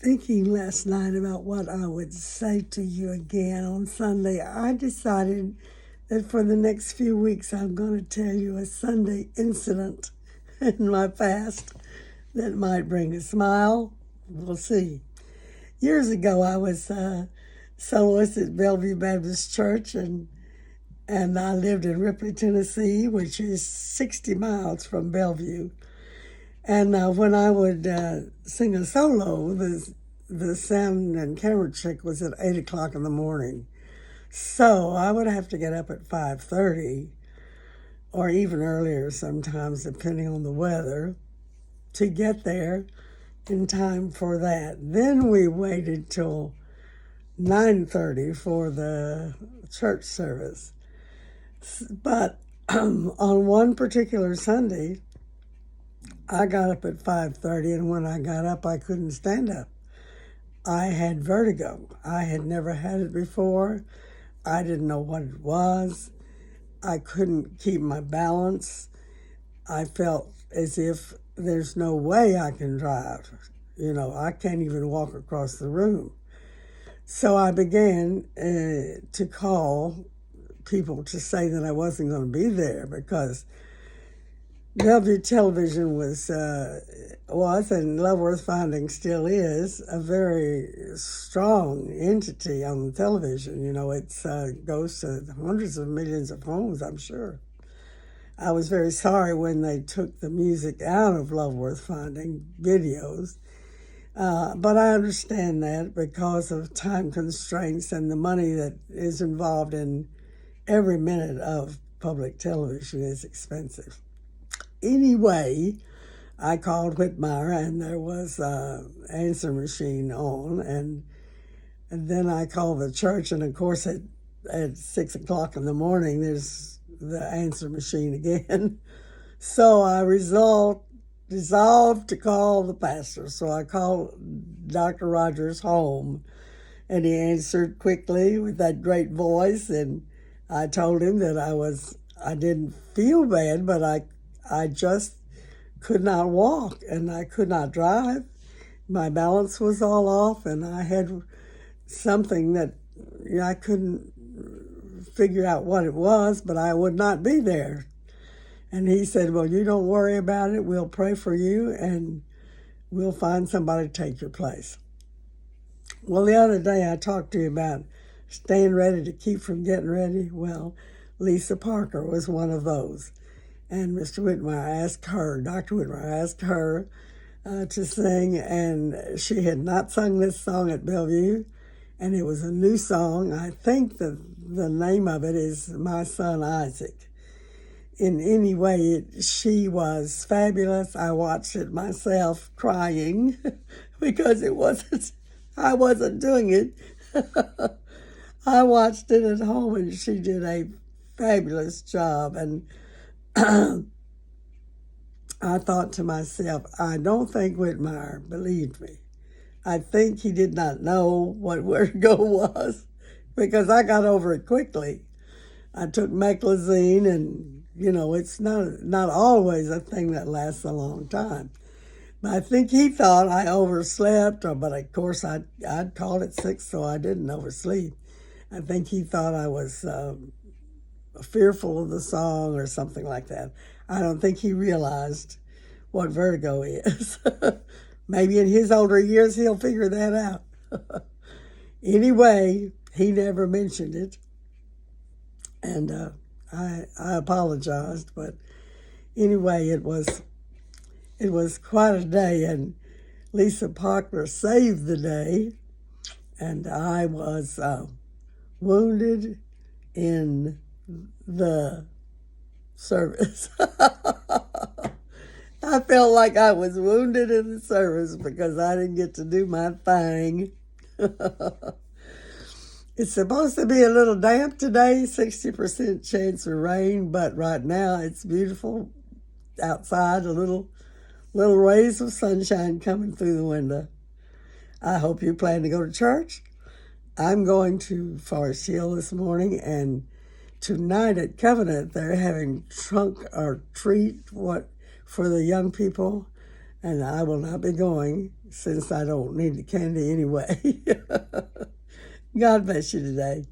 thinking last night about what I would say to you again on Sunday. I decided that for the next few weeks I'm going to tell you a Sunday incident in my past that might bring a smile. We'll see. Years ago, I was soloist at Bellevue Baptist Church, and I lived in Ripley, Tennessee, which is 60 miles from Bellevue. And when I would sing a solo, the sound and camera check was at 8 o'clock in the morning. So I would have to get up at 5:30 or even earlier sometimes, depending on the weather, to get there in time for that. Then we waited till 9:30 for the church service. But on one particular Sunday, I got up at 5:30, and when I got up, I couldn't stand up. I had vertigo. I had never had it before. I didn't know what it was. I couldn't keep my balance. I felt as if there's no way I can drive. I can't even walk across the room. So I began to call people to say that I wasn't going to be there because Bellevue Television was and Leavenworth Finding still is a very strong entity on the television. It goes to hundreds of millions of homes, I'm sure. I was very sorry when they took the music out of Leavenworth Finding videos, but I understand that because of time constraints and the money that is involved in every minute of public television is expensive. Anyway, I called Whitmire, and there was an answer machine on, and then I called the church, and of course at 6 o'clock in the morning, there's the answer machine again. So I resolved to call the pastor. So I called Dr. Rogers home, and he answered quickly with that great voice, and I told him that I didn't feel bad, but I just could not walk and I could not drive. My balance was all off, and I had something that I couldn't figure out what it was, but I would not be there. And he said, well, you don't worry about it. We'll pray for you, and we'll find somebody to take your place. Well, the other day I talked to you about staying ready to keep from getting ready. Well, Lisa Parker was one of those. And Dr. Whitmire asked her to sing, and she had not sung this song at Bellevue, and it was a new song. I think the name of it is My Son Isaac. In any way, she was fabulous. I watched it myself crying because I wasn't doing it. I watched it at home, and she did a fabulous job. And I thought to myself, I don't think Whitmire believed me. I think he did not know what vertigo was, because I got over it quickly. I took meclizine, and it's not always a thing that lasts a long time. But I think he thought I overslept, but of course I'd called it sick, so I didn't oversleep. I think he thought I was fearful of the song or something like that. I don't think he realized what vertigo is. Maybe in his older years he'll figure that out. Anyway, he never mentioned it, and I apologized. But anyway, it was quite a day, and Lisa Parker saved the day, and I was wounded in the service. I felt like I was wounded in the service because I didn't get to do my thing. It's supposed to be a little damp today, 60% chance of rain, but right now it's beautiful outside, a little rays of sunshine coming through the window. I hope you plan to go to church. I'm going to Forest Hill this morning, and tonight at Covenant they're having trunk or treat for the young people, and I will not be going since I don't need the candy anyway. God bless you today.